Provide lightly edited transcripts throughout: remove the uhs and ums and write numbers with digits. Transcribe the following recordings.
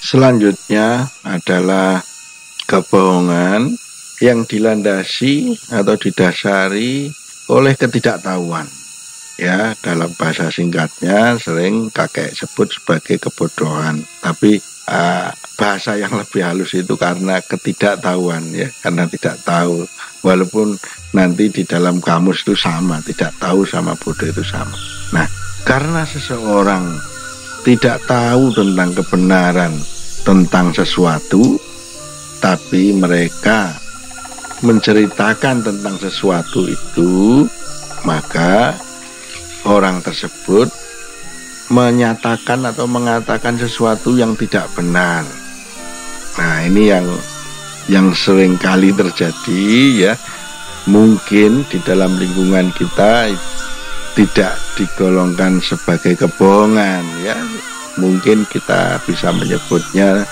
Selanjutnya adalah kebohongan yang dilandasi atau didasari oleh ketidaktahuan. Ya, dalam bahasa singkatnya sering kakek sebut sebagai kebodohan. Tapi bahasa yang lebih halus itu karena ketidaktahuan, ya, karena tidak tahu. Walaupun nanti di dalam kamus itu sama, tidak tahu sama bodoh itu sama. Nah, karena seseorang tidak tahu tentang kebenaran tentang sesuatu, tapi mereka menceritakan tentang sesuatu itu, maka orang tersebut menyatakan atau mengatakan sesuatu yang tidak benar. Nah, ini yang sering kali terjadi, ya. Mungkin di dalam lingkungan kita tidak digolongkan sebagai kebohongan, ya. Mungkin kita bisa menyebutnya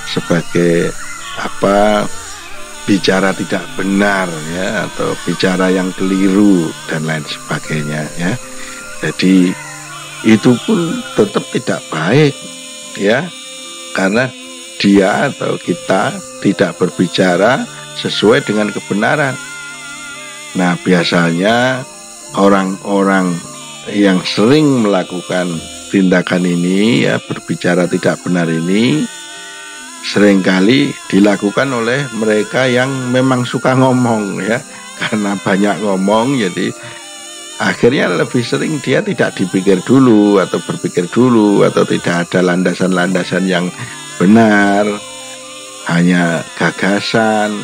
sebagai bicara tidak benar, ya, atau bicara yang keliru dan lain sebagainya, ya. Jadi itu pun tetap tidak baik, ya, karena dia atau kita tidak berbicara sesuai dengan kebenaran. Nah, biasanya orang-orang yang sering melakukan tindakan ini, ya, berbicara tidak benar ini, seringkali dilakukan oleh mereka yang memang suka ngomong, ya. Karena banyak ngomong, jadi akhirnya lebih sering dia tidak dipikir dulu atau berpikir dulu, atau tidak ada landasan-landasan yang benar, hanya gagasan,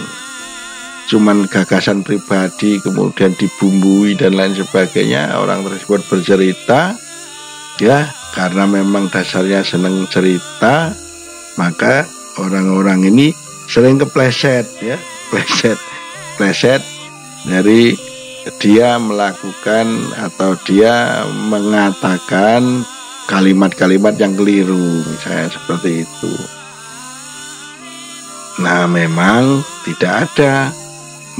cuman gagasan pribadi kemudian dibumbui dan lain sebagainya. Orang tersebut bercerita, ya, karena memang dasarnya senang cerita, maka orang-orang ini sering kepleset, ya, pleset dari dia melakukan atau dia mengatakan kalimat-kalimat yang keliru, misalnya seperti itu. Nah, memang tidak ada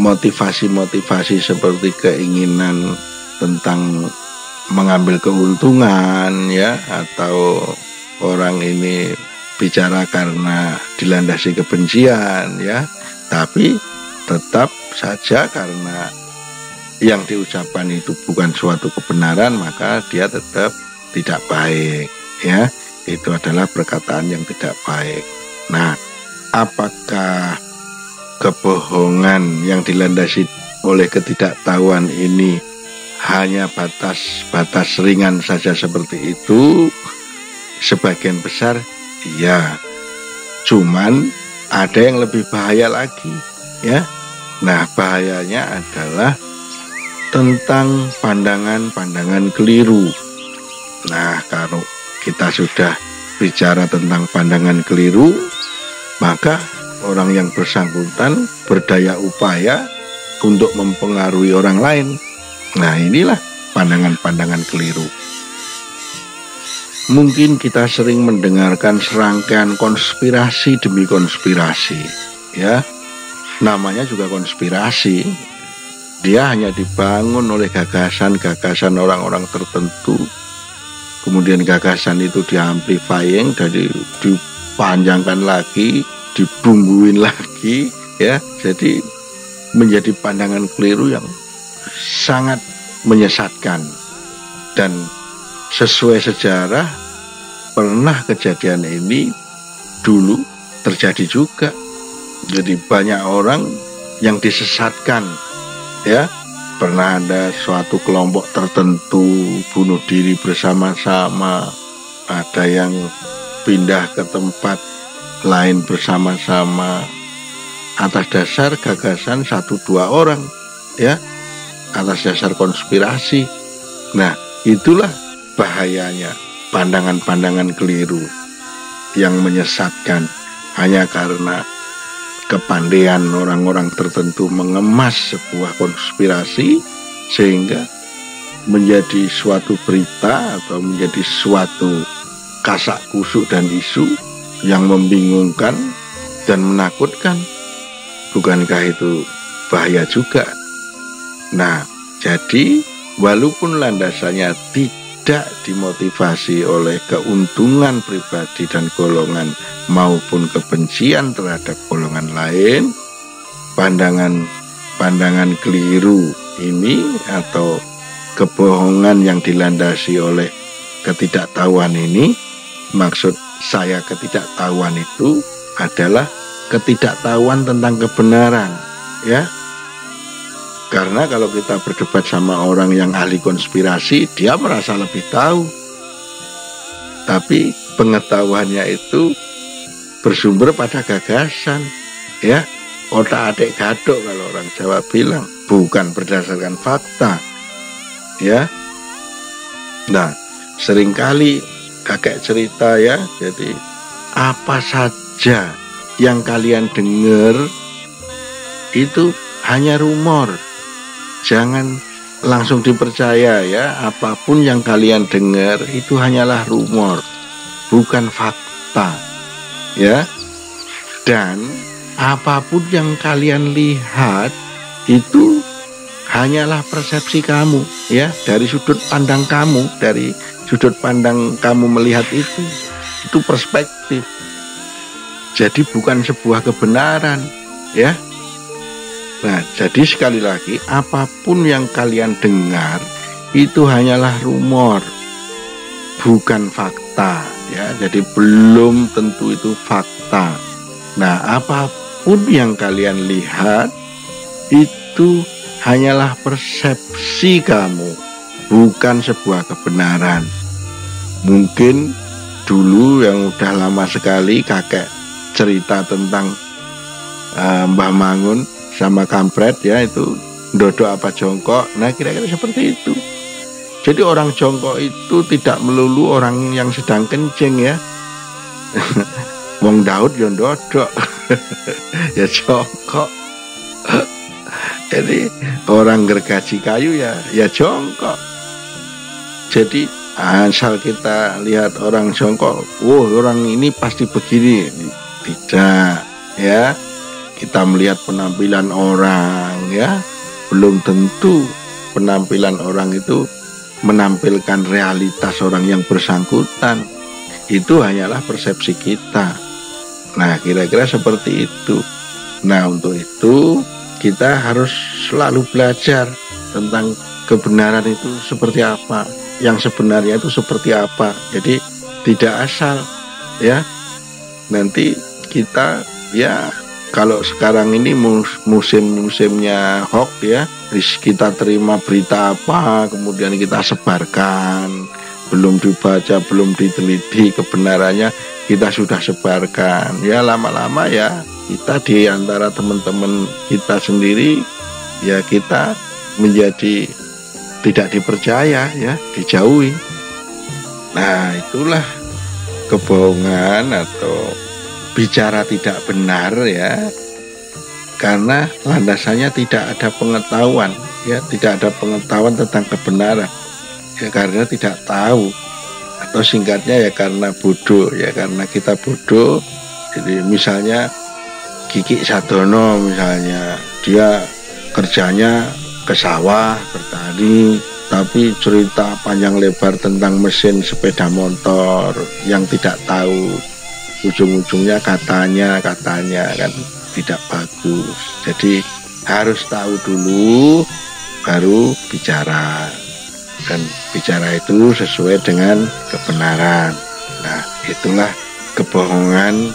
motivasi-motivasi seperti keinginan tentang mengambil keuntungan, ya, atau orang ini bicara karena dilandasi kebencian, ya, tapi tetap saja karena yang diucapkan itu bukan suatu kebenaran, maka dia tetap tidak baik, ya. Itu adalah perkataan yang tidak baik. Nah, apakah kebohongan yang dilandasi oleh ketidaktahuan ini hanya batas ringan saja seperti itu? Sebagian besar iya, cuman ada yang lebih bahaya lagi, ya. Nah, bahayanya adalah tentang pandangan-pandangan keliru. Nah, kalau kita sudah bicara tentang pandangan keliru, maka orang yang bersangkutan berdaya upaya untuk mempengaruhi orang lain. Nah, inilah pandangan-pandangan keliru. Mungkin kita sering mendengarkan serangkaian konspirasi demi konspirasi, ya. Namanya juga konspirasi. Dia hanya dibangun oleh gagasan-gagasan orang-orang tertentu. Kemudian gagasan itu diamplifying, jadi dipanjangkan lagi, dibumbuin lagi, ya. Jadi menjadi pandangan keliru yang sangat menyesatkan. Dan sesuai sejarah, pernah kejadian ini dulu terjadi juga. Jadi banyak orang yang disesatkan, ya. Pernah ada suatu kelompok tertentu bunuh diri bersama-sama, ada yang pindah ke tempat lain bersama-sama atas dasar gagasan 1-2 orang, ya, atas dasar konspirasi. Nah, itulah bahayanya pandangan-pandangan keliru yang menyesatkan hanya karena kepandaian orang-orang tertentu mengemas sebuah konspirasi sehingga menjadi suatu berita atau menjadi suatu kasak kusuk dan isu yang membingungkan dan menakutkan. Bukankah itu bahaya juga? Nah, jadi walaupun landasannya tidak dimotivasi oleh keuntungan pribadi dan golongan maupun kebencian terhadap golongan lain, pandangan keliru ini atau kebohongan yang dilandasi oleh ketidaktahuan ini, maksud saya ketidaktahuan itu adalah ketidaktahuan tentang kebenaran, ya. Karena kalau kita berdebat sama orang yang ahli konspirasi, dia merasa lebih tahu. Tapi pengetahuannya itu bersumber pada gagasan, ya. Otak-atik gadok kalau orang Jawa bilang, bukan berdasarkan fakta, ya. Nah, seringkali kakek cerita ya, jadi apa saja yang kalian dengar itu hanya rumor. Jangan langsung dipercaya ya, apapun yang kalian dengar itu hanyalah rumor, bukan fakta, ya. Dan apapun yang kalian lihat itu hanyalah persepsi kamu, ya, dari sudut pandang kamu, dari sudut pandang kamu melihat itu perspektif. Jadi bukan sebuah kebenaran, ya. Nah, jadi sekali lagi, apapun yang kalian dengar itu hanyalah rumor, bukan fakta, ya. Jadi belum tentu itu fakta. Nah, apapun yang kalian lihat itu hanyalah persepsi kamu, bukan sebuah kebenaran. Mungkin dulu yang udah lama sekali kakek cerita tentang Mbah Mangun sama kampret, ya, itu ndodok apa jongkok. Nah, kira-kira seperti itu. Jadi orang jongkok itu tidak melulu orang yang sedang kencing, ya. Wong Daud ya ndodok. Ya jongkok. Jadi orang gergaji kayu ya jongkok. Jadi asal kita lihat orang jongkok, orang ini pasti begini. Tidak, ya. Kita melihat penampilan orang, ya, belum tentu penampilan orang itu menampilkan realitas orang yang bersangkutan. Itu hanyalah persepsi kita. Nah, kira-kira seperti itu. Nah, untuk itu kita harus selalu belajar tentang kebenaran itu seperti apa, yang sebenarnya itu seperti apa. Jadi tidak asal, ya. Nanti kita, ya, kalau sekarang ini musim-musimnya hoax, ya, kita terima berita apa, kemudian kita sebarkan, belum dibaca, belum diteliti kebenarannya, kita sudah sebarkan. Ya, lama-lama ya kita di antara teman-teman kita sendiri, ya, kita menjadi tidak dipercaya, ya, dijauhi. Nah, itulah kebohongan atau bicara tidak benar, ya, karena landasannya tidak ada pengetahuan, ya, tidak ada pengetahuan tentang kebenaran, ya, karena tidak tahu, atau singkatnya ya karena bodoh, ya, karena kita bodoh. Jadi misalnya Kiki Sadono, misalnya dia kerjanya ke sawah bertani, tapi cerita panjang lebar tentang mesin sepeda motor yang tidak tahu, ujung-ujungnya katanya kan tidak bagus. Jadi harus tahu dulu baru bicara, dan bicara itu sesuai dengan kebenaran. Nah, itulah kebohongan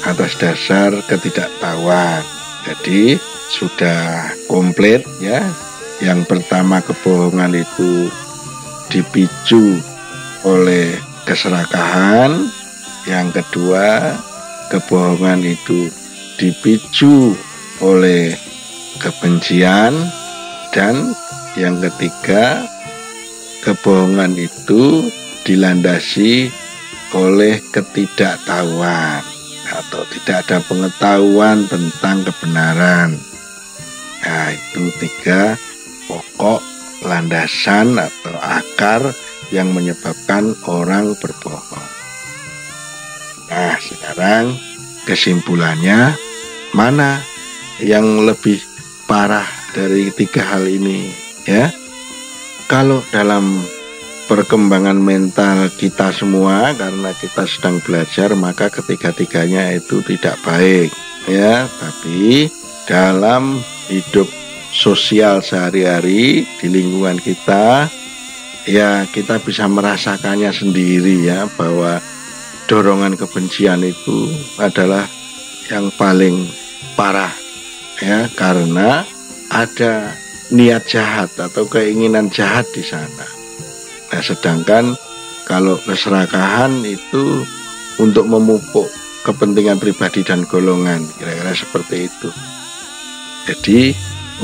atas dasar ketidaktahuan. Jadi sudah komplit, ya. Yang pertama, kebohongan itu dipicu oleh keserakahan. Yang kedua, kebohongan itu dipicu oleh kebencian. Dan yang ketiga, kebohongan itu dilandasi oleh ketidaktahuan atau tidak ada pengetahuan tentang kebenaran. Nah, itu 3 pokok landasan atau akar yang menyebabkan orang berbohong. Nah, sekarang kesimpulannya, mana yang lebih parah dari 3 hal ini, ya? Kalau dalam perkembangan mental kita semua, karena kita sedang belajar, maka ketiga-tiganya itu tidak baik ya. Tapi dalam hidup sosial sehari-hari di lingkungan kita, ya kita bisa merasakannya sendiri ya, bahwa dorongan kebencian itu adalah yang paling parah ya, karena ada niat jahat atau keinginan jahat di sana. Nah, sedangkan kalau keserakahan itu untuk memupuk kepentingan pribadi dan golongan, kira-kira seperti itu. Jadi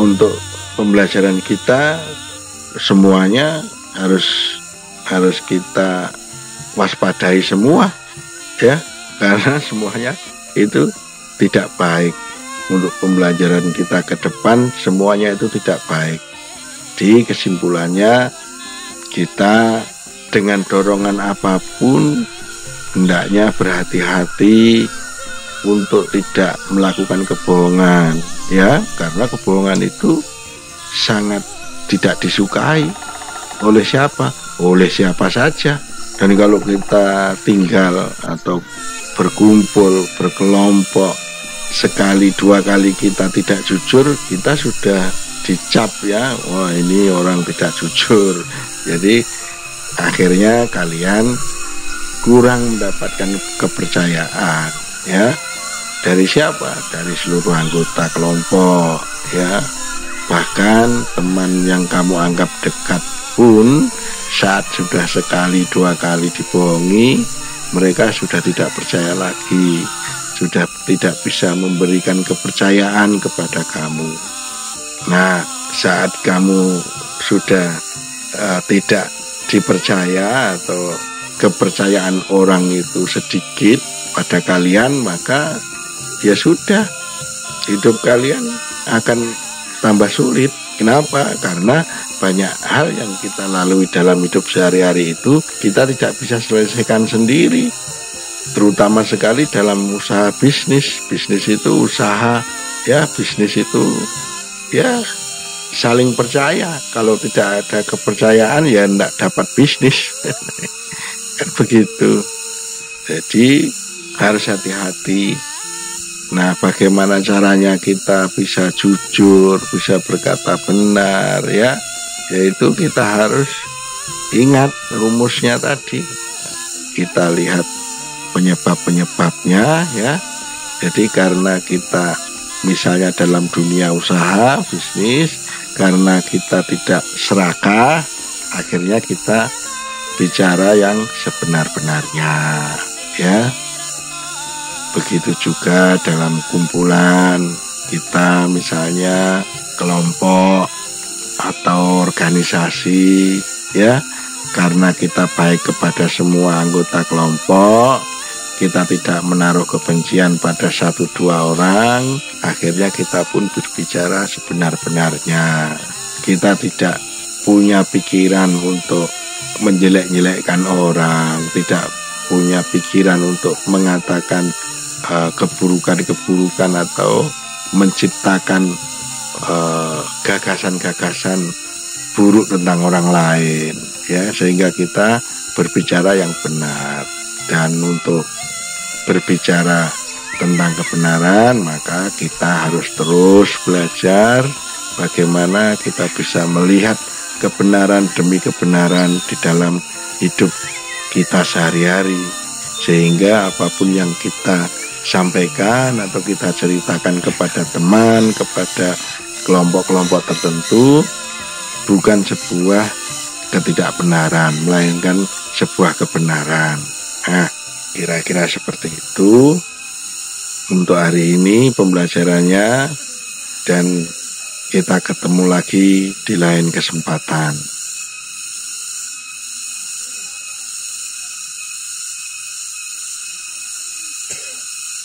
untuk pembelajaran kita semuanya harus kita waspadai semua ya, karena semuanya itu tidak baik. Untuk pembelajaran kita ke depan semuanya itu tidak baik. Di kesimpulannya, kita dengan dorongan apapun hendaknya berhati-hati untuk tidak melakukan kebohongan ya, karena kebohongan itu sangat tidak disukai oleh siapa? Oleh siapa saja. Dan kalau kita tinggal atau berkumpul, berkelompok, sekali dua kali kita tidak jujur, kita sudah dicap ya, wah ini orang tidak jujur. Jadi akhirnya kalian kurang mendapatkan kepercayaan ya. Dari siapa? Dari seluruh anggota kelompok ya. Bahkan teman yang kamu anggap dekat pun saat sudah sekali dua kali dibohongi, mereka sudah tidak percaya lagi, sudah tidak bisa memberikan kepercayaan kepada kamu. Nah, saat kamu sudah tidak dipercaya atau kepercayaan orang itu sedikit pada kalian, maka ya sudah, hidup kalian akan tambah sulit. Kenapa? Karena banyak hal yang kita lalui dalam hidup sehari-hari itu kita tidak bisa selesaikan sendiri. Terutama sekali dalam usaha bisnis. Bisnis itu usaha ya, bisnis itu ya saling percaya. Kalau tidak ada kepercayaan ya tidak dapat bisnis. Kan begitu. Jadi harus hati-hati. Nah, bagaimana caranya kita bisa jujur, bisa berkata benar ya? Yaitu kita harus ingat rumusnya tadi. Kita lihat penyebab-penyebabnya ya. Jadi karena kita misalnya dalam dunia usaha, bisnis, karena kita tidak serakah, akhirnya kita bicara yang sebenar-benarnya ya. Begitu juga dalam kumpulan kita, misalnya kelompok atau organisasi ya, karena kita baik kepada semua anggota kelompok, kita tidak menaruh kebencian pada satu dua orang, akhirnya kita pun berbicara sebenar-benarnya. Kita tidak punya pikiran untuk menjelek-jelekkan orang, tidak punya pikiran untuk mengatakan keburukan-keburukan atau menciptakan gagasan-gagasan buruk tentang orang lain ya, sehingga kita berbicara yang benar. Dan untuk berbicara tentang kebenaran, maka kita harus terus belajar bagaimana kita bisa melihat kebenaran demi kebenaran di dalam hidup kita sehari-hari, sehingga apapun yang kita sampaikan atau kita ceritakan kepada teman, kepada kelompok-kelompok tertentu, bukan sebuah ketidakbenaran, melainkan sebuah kebenaran. Nah, kira-kira seperti itu untuk hari ini pembelajarannya, dan kita ketemu lagi di lain kesempatan.